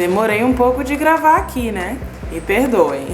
Demorei um pouco de gravar aqui, né? Me perdoem.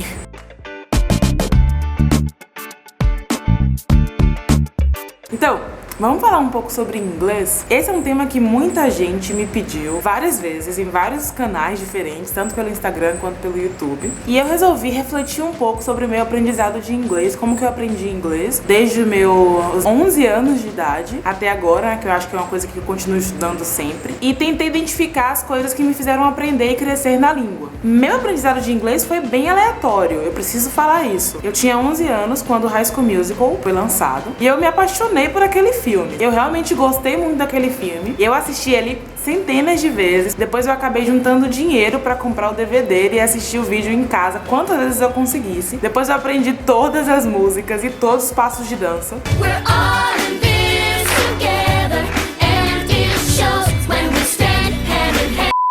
Então, vamos falar um pouco sobre inglês? Esse é um tema que muita gente me pediu várias vezes em vários canais diferentes, tanto pelo Instagram quanto pelo YouTube. E eu resolvi refletir um pouco sobre o meu aprendizado de inglês, como que eu aprendi inglês desde os meus 11 anos de idade até agora, né, que eu acho que é uma coisa que eu continuo estudando sempre. E tentei identificar as coisas que me fizeram aprender e crescer na língua. Meu aprendizado de inglês foi bem aleatório, eu preciso falar isso. Eu tinha 11 anos quando High School Musical foi lançado e eu me apaixonei por aquele filme. Eu realmente gostei muito daquele filme. Eu assisti ele centenas de vezes. Depois eu acabei juntando dinheiro pra comprar o DVD e assistir o vídeo em casa quantas vezes eu conseguisse. Depois eu aprendi todas as músicas e todos os passos de dança.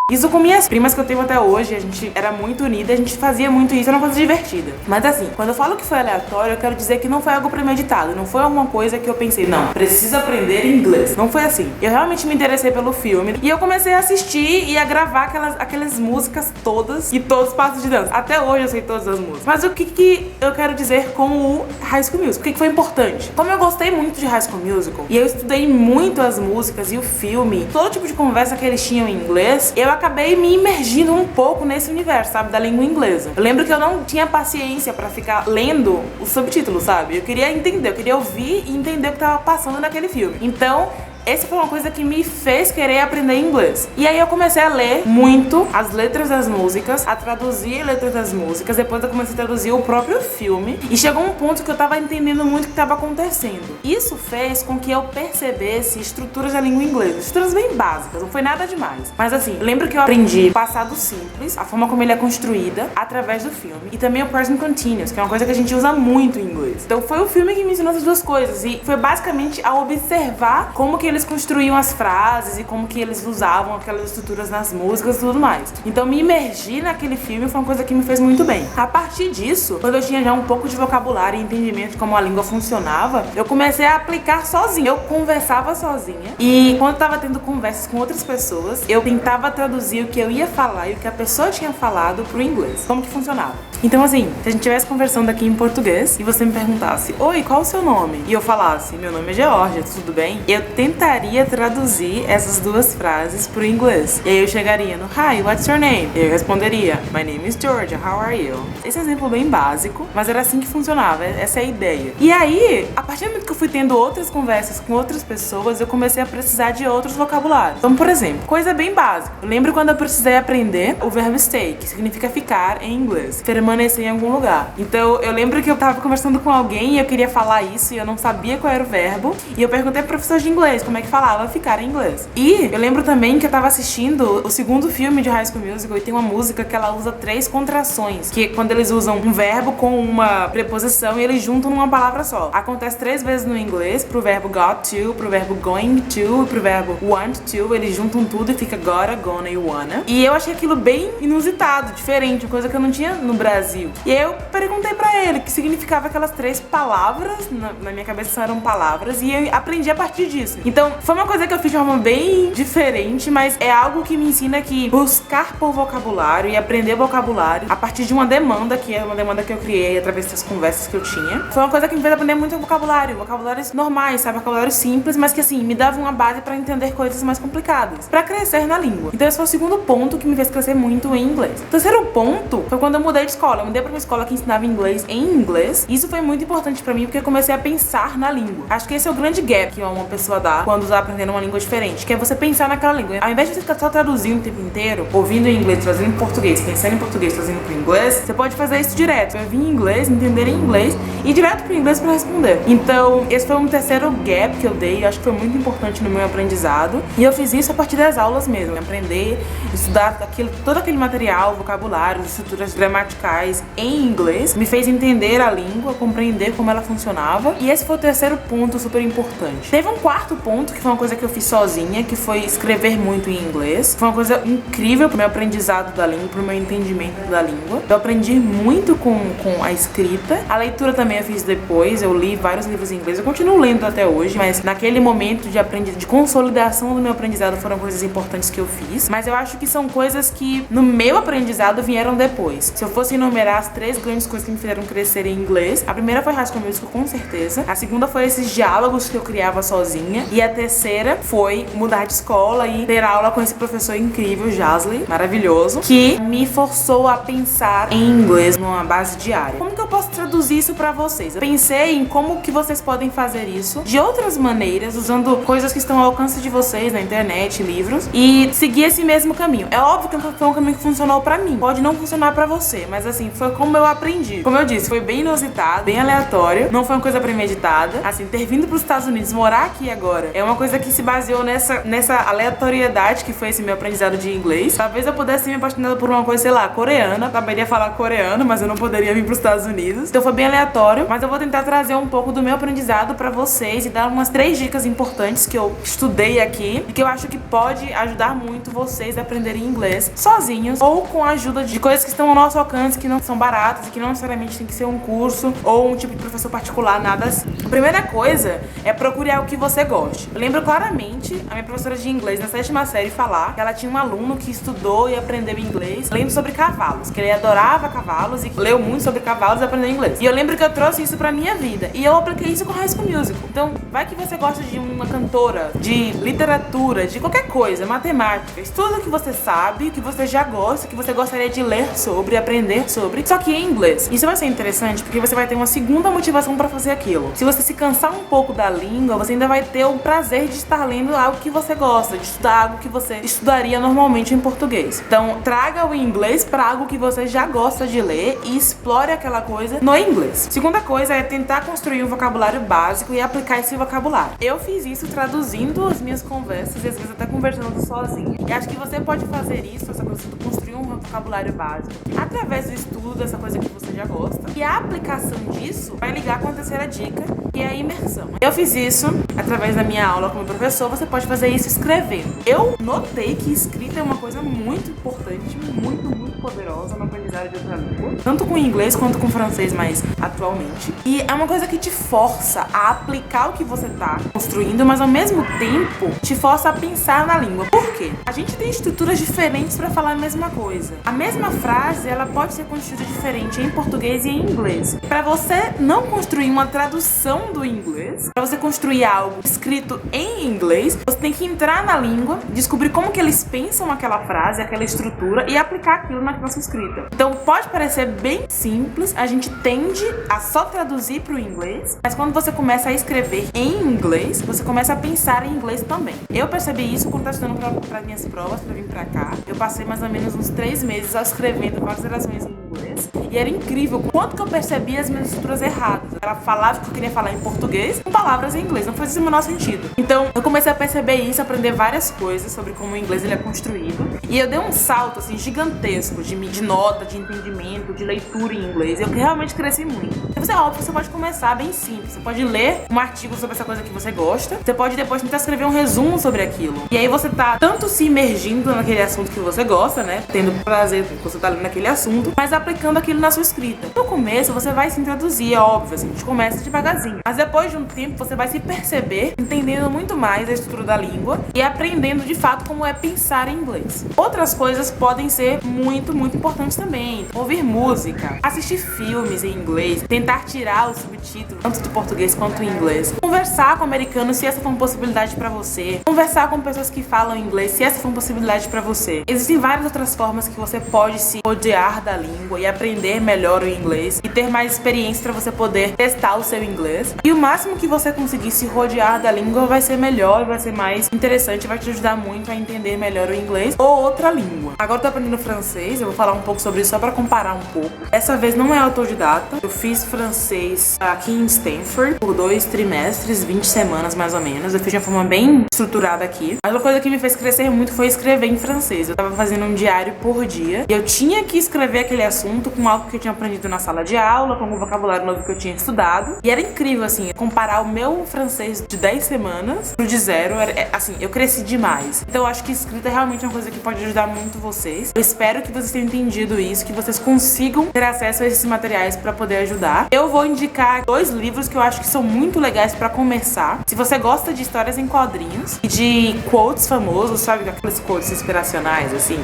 Isso com minhas primas que eu tenho até hoje, a gente era muito unida, a gente fazia muito isso, era uma coisa divertida. Mas assim, quando eu falo que foi aleatório, eu quero dizer que não foi algo premeditado, não foi alguma coisa que eu pensei, não, preciso aprender inglês. Não foi assim. Eu realmente me interessei pelo filme e eu comecei a assistir e a gravar aquelas músicas todas e todos os passos de dança. Até hoje eu sei todas as músicas. Mas o que eu quero dizer com o High School Musical? O que foi importante? Como eu gostei muito de High School Musical e eu estudei muito as músicas e o filme, todo tipo de conversa que eles tinham em inglês, eu acabei me imergindo um pouco nesse universo, sabe, da língua inglesa. Eu lembro que eu não tinha paciência pra ficar lendo os subtítulos, sabe? Eu queria entender, eu queria ouvir e entender o que tava passando naquele filme. Então, essa foi uma coisa que me fez querer aprender inglês. E aí eu comecei a ler muito as letras das músicas, a traduzir as letras das músicas, depois eu comecei a traduzir o próprio filme e chegou um ponto que eu tava entendendo muito o que estava acontecendo. Isso fez com que eu percebesse estruturas da língua inglesa, estruturas bem básicas, não foi nada demais. Mas assim, lembro que eu aprendi o passado simples, a forma como ele é construída, através do filme, e também o present continuous, que é uma coisa que a gente usa muito em inglês. Então foi o filme que me ensinou essas duas coisas e foi basicamente a observar como que eles construíam as frases e como que eles usavam aquelas estruturas nas músicas e tudo mais. Então me imergir naquele filme foi uma coisa que me fez muito bem. A partir disso, quando eu tinha já um pouco de vocabulário e entendimento de como a língua funcionava, eu comecei a aplicar sozinha. Eu conversava sozinha e quando eu tava tendo conversas com outras pessoas, eu tentava traduzir o que eu ia falar e o que a pessoa tinha falado pro inglês. Como que funcionava? Então assim, se a gente estivesse conversando aqui em português e você me perguntasse, oi, qual o seu nome? E eu falasse, meu nome é Georgia, tudo bem? Eu tentaria traduzir essas duas frases pro inglês. E aí eu chegaria no Hi, what's your name? E eu responderia, my name is Georgia, how are you? Esse é um exemplo bem básico, mas era assim que funcionava, essa é a ideia. E aí, a partir do momento que eu fui tendo outras conversas com outras pessoas, eu comecei a precisar de outros vocabulários. Então, por exemplo, coisa bem básica. Eu lembro quando eu precisei aprender o verbo stay, que significa ficar em inglês, permanecer em algum lugar. Então, eu lembro que eu tava conversando com alguém e eu queria falar isso e eu não sabia qual era o verbo. E eu perguntei pro professor de inglês como é que falava ficar em inglês. E eu lembro também que eu tava assistindo o segundo filme de High School Musical e tem uma música que ela usa 3 contrações, que é quando eles usam um verbo com uma preposição e eles juntam numa palavra só. Acontece 3 vezes no inglês, pro verbo got to, pro verbo going to e pro verbo want to, eles juntam tudo e fica gotta, gonna e wanna. E eu achei aquilo bem inusitado, diferente, coisa que eu não tinha no Brasil. E aí eu perguntei pra ele o que significava aquelas 3 palavras, na minha cabeça eram palavras, e eu aprendi a partir disso. Então, foi uma coisa que eu fiz de forma bem diferente, mas é algo que me ensina que buscar por vocabulário e aprender vocabulário a partir de uma demanda, que é uma demanda que eu criei através das conversas que eu tinha, foi uma coisa que me fez aprender muito vocabulário, vocabulários normais, sabe? Vocabulários simples, mas que assim, me dava uma base pra entender coisas mais complicadas, pra crescer na língua. Então esse foi o segundo ponto que me fez crescer muito em inglês. O terceiro ponto foi quando eu mudei de escola. Eu mudei pra uma escola que ensinava inglês em inglês. Isso foi muito importante pra mim, porque eu comecei a pensar na língua. Acho que esse é o grande gap que uma pessoa dá quando está aprendendo uma língua diferente, que é você pensar naquela língua. Ao invés de você ficar só traduzindo o tempo inteiro, ouvindo em inglês, trazendo em português, pensando em português, trazendo pro inglês, você pode fazer isso direto. Você vai vir em inglês, entender em inglês e ir direto pro inglês pra responder. Então, esse foi um terceiro gap que eu dei, acho que foi muito importante no meu aprendizado. E eu fiz isso a partir das aulas mesmo, aprender, estudar todo aquele material, vocabulário, estruturas gramaticais em inglês, me fez entender a língua, compreender como ela funcionava. E esse foi o terceiro ponto super importante. Teve um quarto ponto ponto, que foi uma coisa que eu fiz sozinha, que foi escrever muito em inglês. Foi uma coisa incrível pro meu aprendizado da língua, pro meu entendimento da língua. Eu aprendi muito com a escrita. A leitura também eu fiz depois, eu li vários livros em inglês. Eu continuo lendo até hoje, mas naquele momento de consolidação do meu aprendizado foram coisas importantes que eu fiz. Mas eu acho que são coisas que no meu aprendizado vieram depois. Se eu fosse enumerar as 3 grandes coisas que me fizeram crescer em inglês, a primeira foi High School Musical, com certeza. A segunda foi esses diálogos que eu criava sozinha. E a terceira foi mudar de escola e ter aula com esse professor incrível, Jasley, maravilhoso, que me forçou a pensar em inglês numa base diária. Como que eu posso traduzir isso pra vocês? Eu pensei em como que vocês podem fazer isso de outras maneiras, usando coisas que estão ao alcance de vocês na internet, livros, e seguir esse mesmo caminho. É óbvio que foi um caminho que funcionou pra mim. Pode não funcionar pra você, mas assim, foi como eu aprendi. Como eu disse, foi bem inusitado, bem aleatório, não foi uma coisa premeditada. Assim, ter vindo pros Estados Unidos, morar aqui agora, é uma coisa que se baseou nessa aleatoriedade que foi esse meu aprendizado de inglês. Talvez eu pudesse ter me apaixonado por uma coisa, sei lá, coreana. Saberia falar coreano, mas eu não poderia vir pros Estados Unidos. Então foi bem aleatório, mas eu vou tentar trazer um pouco do meu aprendizado pra vocês e dar umas 3 dicas importantes que eu estudei aqui e que eu acho que pode ajudar muito vocês a aprenderem inglês sozinhos ou com a ajuda de coisas que estão ao nosso alcance, que não são baratas e que não necessariamente tem que ser um curso ou um tipo de professor particular, nada assim. A primeira coisa é procure algo que você goste. Eu lembro claramente a minha professora de inglês na 7ª série falar que ela tinha um aluno que estudou e aprendeu inglês lendo sobre cavalos, que ele adorava cavalos e leu muito sobre cavalos e aprendeu inglês. E eu lembro que eu trouxe isso pra minha vida e eu apliquei isso com High School Musical. Então, vai que você gosta de uma cantora, de literatura, de qualquer coisa, matemática, estuda o que você sabe, o que você já gosta, que você gostaria de ler sobre, aprender sobre, só que em inglês. Isso vai ser interessante porque você vai ter uma segunda motivação pra fazer aquilo. Se você se cansar um pouco da língua, você ainda vai ter o prazer de estar lendo algo que você gosta, de estudar algo que você estudaria normalmente em português. Então, traga o inglês pra algo que você já gosta de ler e explore aquela coisa no inglês. Segunda coisa é tentar construir um vocabulário básico e aplicar esse vocabulário. Eu fiz isso traduzindo as minhas conversas e às vezes até conversando sozinha. E acho que você pode fazer isso, essa coisa de construir um vocabulário básico, através do estudo dessa coisa que você já gosta. E a aplicação disso vai ligar com a terceira dica, que é a imersão. Eu fiz isso através da minha aula como professor, você pode fazer isso escrevendo. Eu notei que escrita é uma coisa muito importante, muito poderosa no aprendizado de outra língua, tanto com inglês quanto com francês, mais atualmente. E é uma coisa que te força a aplicar o que você tá construindo, mas ao mesmo tempo te força a pensar na língua. Por quê? A gente tem estruturas diferentes para falar a mesma coisa. A mesma frase, ela pode ser construída diferente em português e em inglês. Para você não construir uma tradução do inglês, para você construir algo escrito em inglês, você tem que entrar na língua, descobrir como que eles pensam aquela frase, aquela estrutura e aplicar aquilo na nossa escrita. Então pode parecer bem simples, a gente tende a só traduzir para o inglês, mas quando você começa a escrever em inglês, você começa a pensar em inglês também. Eu percebi isso quando estava estudando para minhas provas, para vir para cá. Eu passei mais ou menos uns 3 meses só escrevendo várias orações em inglês. E era incrível o quanto que eu percebia as minhas estruturas erradas. Ela falava que eu queria falar em português com palavras em inglês. Não fazia o menor sentido. Então, eu comecei a perceber isso, aprender várias coisas sobre como o inglês ele é construído. E eu dei um salto, assim, gigantesco de nota, de entendimento, de leitura em inglês. Eu realmente cresci muito. Então, é óbvio, você pode começar bem simples. Você pode ler um artigo sobre essa coisa que você gosta. Você pode depois tentar escrever um resumo sobre aquilo. E aí você tá tanto se imergindo naquele assunto que você gosta, né? Tendo prazer que você tá lendo naquele assunto, mas aplicando aquilo na sua escrita. No começo, você vai se introduzir, é óbvio, assim, a gente começa devagarzinho. Mas depois de um tempo, você vai se perceber entendendo muito mais a estrutura da língua e aprendendo de fato como é pensar em inglês. Outras coisas podem ser muito importantes também. Ouvir música, assistir filmes em inglês, tentar tirar os subtítulos, tanto do português quanto em inglês. Conversar com americanos, se essa for uma possibilidade pra você. Conversar com pessoas que falam inglês, se essa for uma possibilidade pra você. Existem várias outras formas que você pode se rodear da língua e aprender melhor o inglês e ter mais experiência pra você poder testar o seu inglês. E o máximo que você conseguir se rodear da língua vai ser melhor, vai ser mais interessante, vai te ajudar muito a entender melhor o inglês ou outra língua. Agora eu tô aprendendo francês, eu vou falar um pouco sobre isso só pra comparar um pouco. Dessa vez não é autodidata, eu fiz francês aqui em Stanford por 2 trimestres, 20 semanas mais ou menos. Eu fiz de uma forma bem estruturada aqui. Mas uma coisa que me fez crescer muito foi escrever em francês. Eu tava fazendo um diário por dia e eu tinha que escrever aquele assunto com algo que eu tinha aprendido na sala de aula, com algum vocabulário novo que eu tinha estudado. E era incrível, assim, comparar o meu francês de 10 semanas pro de zero. Assim, eu cresci demais. Então eu acho que escrita é realmente uma coisa que pode ajudar muito vocês. Eu espero que vocês tenham entendido isso, que vocês consigam ter acesso a esses materiais pra poder ajudar. Eu vou indicar 2 livros que eu acho que são muito legais pra começar. Se você gosta de histórias em quadrinhos e de quotes famosos, sabe? Aqueles quotes inspiracionais, assim.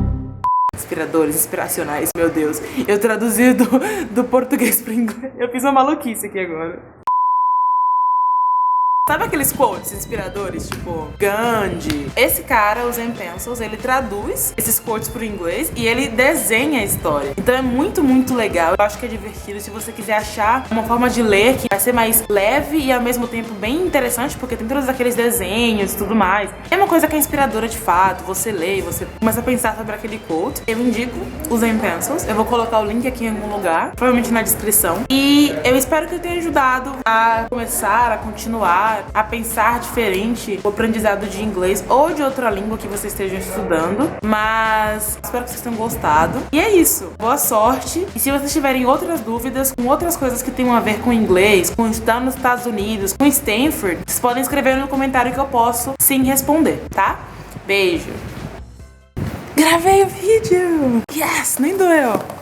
Inspiradores, inspiracionais, meu Deus. Eu traduzi do português pro inglês. Eu fiz uma maluquice aqui agora. Sabe aqueles quotes inspiradores, tipo Gandhi? Esse cara, o Zen Pencils, ele traduz esses quotes pro inglês e ele desenha a história. Então é muito, muito legal. Eu acho que é divertido. Se você quiser achar uma forma de ler que vai ser mais leve e ao mesmo tempo bem interessante, porque tem todos aqueles desenhos e tudo mais. É uma coisa que é inspiradora de fato. Você lê e você começa a pensar sobre aquele quote. Eu indico o Zen Pencils. Eu vou colocar o link aqui em algum lugar, provavelmente na descrição. E eu espero que eu tenha ajudado a começar, a continuar, a pensar diferente o aprendizado de inglês ou de outra língua que você esteja estudando. Mas espero que vocês tenham gostado. E é isso. Boa sorte. E se vocês tiverem outras dúvidas com outras coisas que tenham a ver com inglês, com estudar nos Estados Unidos, com Stanford, vocês podem escrever no comentário que eu posso sim responder, tá? Beijo. Gravei o vídeo! Yes! Nem doeu!